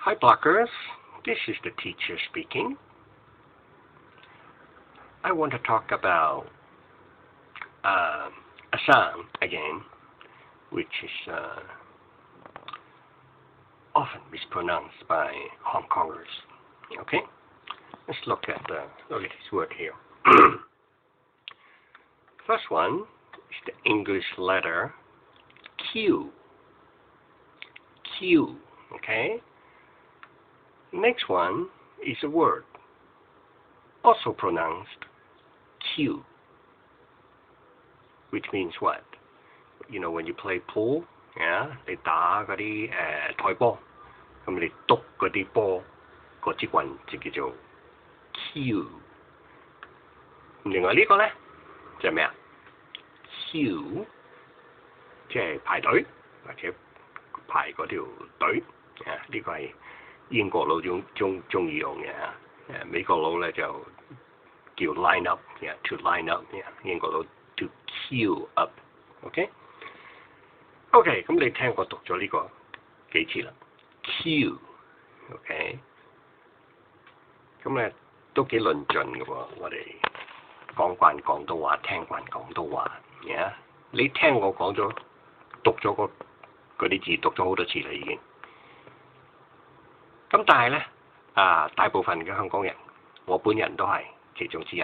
Hi blockers, this is the teacher speaking. I want to talk about a sound again, which is often mispronounced by Hong Kongers. Okay, let's look at this word here. First one is the English letter Q. Q. Okay. Next one is a word also pronounced Q, which means what? You know, when you play pool, 你打嗰啲台波，咁你篤嗰啲波，嗰支棍就叫做 Q。另外呢個咧就係咩啊 ？Q 即係排隊或者排嗰條隊啊，呢個係英國佬中意用嘅，美國佬咧就叫 line up，to line up，英國佬 to queue up，OK，咁你聽我讀咗呢個幾次啦 ，queue，OK，咁咧都幾論盡嘅喎，我哋講慣廣東話，聽慣廣東話，你聽我講咗讀咗嗰啲字讀咗好多次啦已經。咁但係咧，大部分嘅香港人，我本人都係其中之一，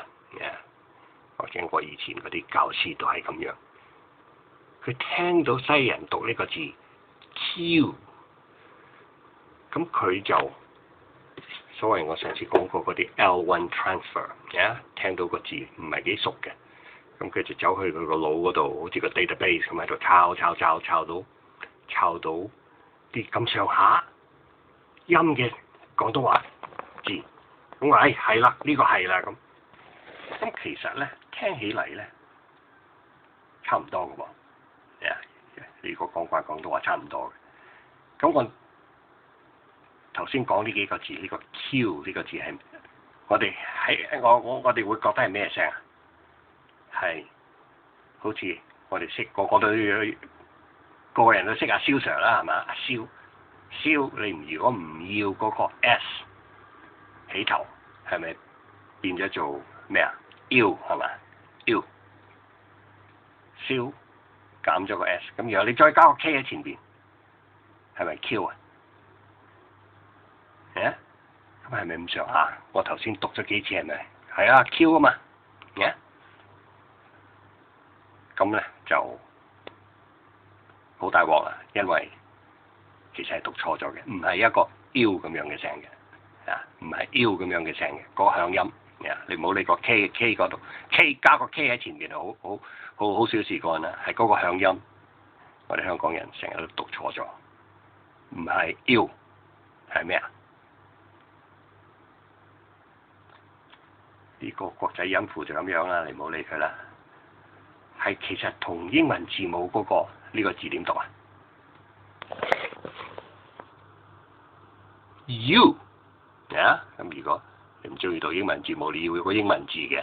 或者我以前嗰啲教師都係咁樣。佢聽到西人讀呢個字 Q， 咁佢就所謂我上次講過嗰啲 L1 transfer，聽到個字唔係幾熟嘅，咁佢就走去佢個腦嗰度，好似個 database 咁喺度抄到啲咁上下音嘅廣東話字，咁話係啦，呢個係啦咁。咁其實咧聽起嚟咧差唔多嘅喎，呢個講慣廣東話差唔多嘅。咁我頭先講呢幾個字，呢個 Q 呢個字係我哋哋會覺得係咩聲啊？係好似我哋識個個人都識阿蕭 Sir 啦，係嘛？阿蕭，你如果唔要嗰個 S 起頭，係咪變咗做咩啊 ？U 係嘛 ？U 蕭減咗個 S， 咁然後你再加個 K 喺前邊，係咪 Q 啊？咁係咪咁上下？我頭先讀咗幾次係咪？係啊 ，Q 啊嘛，咁咧就好大鑊啦，因為其實係讀錯咗嘅，唔係一個 U 咁樣嘅聲嘅，唔係 U 咁樣嘅聲嘅，嗰個響音，你唔好理個 K 嗰度 ，K 加個 K 喺前面好小事幹啦，係嗰個響音，我哋香港人成日都讀錯咗，唔係 U， 係咩啊？呢個國際音符就咁樣啦，你唔好理佢啦，係其實同英文字母嗰個呢個字點讀啊？ U， 咁如果你唔中意讀英文字母，你要個英文字嘅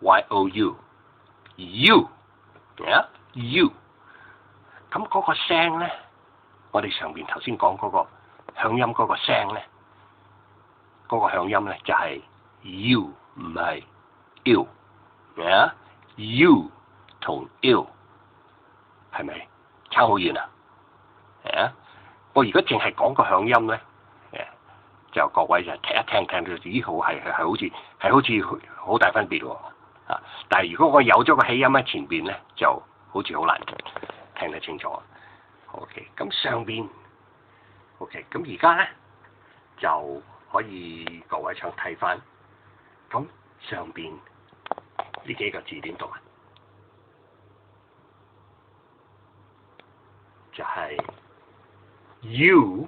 Y-O-U，U， U， 咁嗰個聲咧，我哋上邊頭先講嗰個響音嗰個聲咧，嗰個響音咧就係 U， 唔係 U，U 同 U 係咪差好遠啊？我如果淨係講個響音咧，就各位就聽一聽到，咦好似好大分別喎，但係如果我有咗個氣音喺前邊咧，就好似好難聽得清楚。OK， 咁上邊 OK， 咁而家咧就可以各位想睇翻，咁上邊呢幾個字點讀啊？就係 U，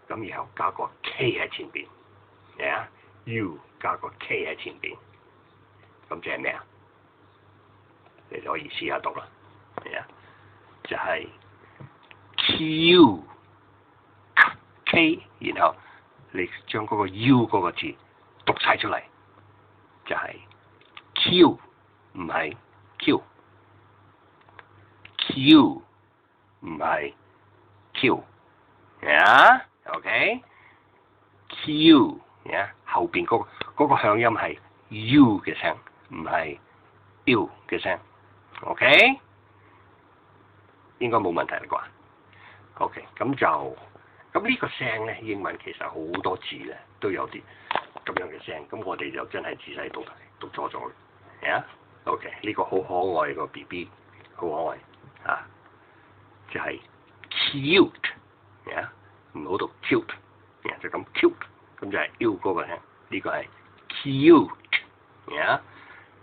咁然後加個 K 喺前邊，U 加個 K 喺前邊，咁即係咩啊？你就可以試下讀啦，就係 Q K， 然後你將嗰個 U 嗰個字讀晒出嚟，就係 Q， 唔係 Q，Q 唔係 Q，OK， Q，後邊嗰個響音係 U 嘅聲，唔係 U 嘅聲。OK， 應該冇問題啦啩。OK， 咁呢個聲咧，英文其實好多字咧都有啲咁樣嘅聲，咁我哋就真係自細讀錯咗嘅。OK， 呢個好可愛個 BB， 好可愛啊，就係 cute，唔好讀 cute， 就咁 cute， 咁就係 U 嗰個聲，呢個係 cute，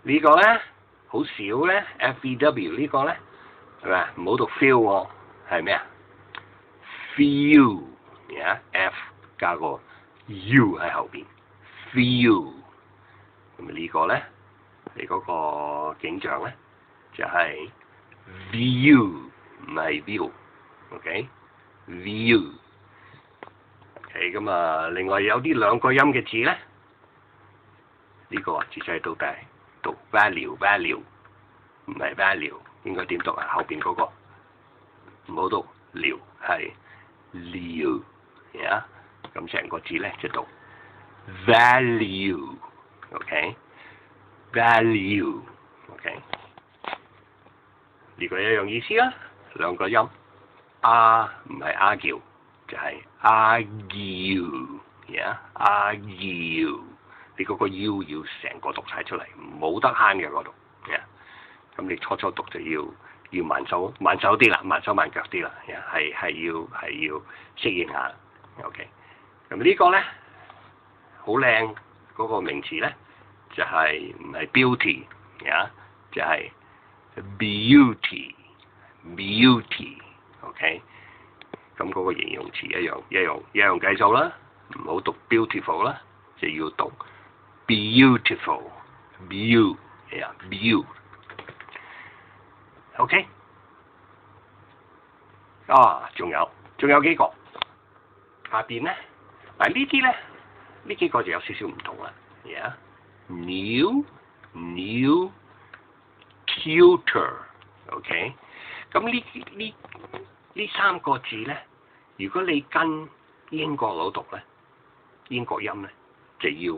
呢個咧好少咧 FEW 呢個咧係咪？唔好讀 feel 喎，係咩啊 ？feel，F 加個 U 喺後邊 ，feel， 咁呢個咧？你嗰個景象咧就係 view， 唔係 view，OK，view， OK， 咁啊，另外有啲兩個音嘅字咧，呢個自細到大讀 value， 唔係 value， 應該點讀啊？後邊嗰個唔好讀撩，係撩，咁成個字咧就讀 value，OK。Value，OK， 呢個一樣意思啦，兩個音，唔係 argue， 就係 argue，argue， 你嗰個 U 要成個讀晒出嚟，冇得慳嘅嗰度，咁你初讀就要慢手啲啦，慢手慢腳啲啦，係要適應下 ，OK， 咁呢個咧好靚嗰個名詞咧。就係唔係 beauty， 就係 beauty，OK， 咁嗰個形容詞一樣計數啦，唔好讀 beautiful 啦，就要讀 beautiful，beauty，OK， 仲有幾個，下邊咧，嗱呢啲咧，呢幾個就有少少唔同啦，new tutor，OK， 咁呢三個字咧，如果你跟英國佬讀咧，英國音咧就要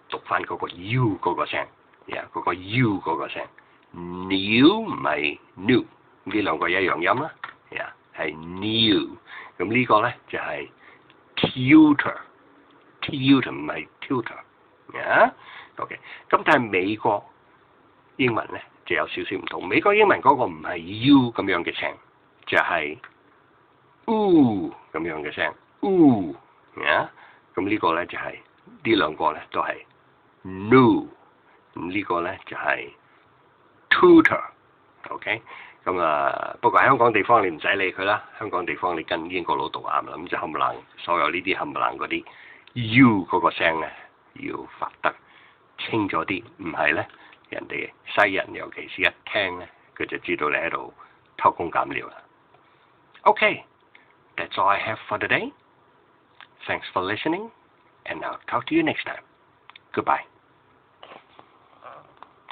讀翻嗰個 U 嗰個聲，嗰個 U 嗰個聲 ，new 唔係 new， 呢兩個一樣音啦，係 new， 咁呢個咧就係 tutor 唔係 tutor，OK， 咁但係美國英文咧就有少少唔同，美國英文嗰個唔係 U 咁樣嘅聲，就係 U 咁樣嘅聲 ，U， 咁呢個咧就係呢兩個咧都係 new， 咁呢個咧就係 tutor，OK， 咁不過喺香港地方你唔使理佢啦，香港地方你跟英國佬讀啱啦，咁就冚唪唥所有呢啲冚唪唥嗰啲 U 嗰個聲咧要發得清咗啲，唔係咧人哋西人尤其是一聽咧，佢就知道你喺度偷工減料啦。Okay, that's all I have for today. Thanks for listening, and I'll talk to you next time. Goodbye.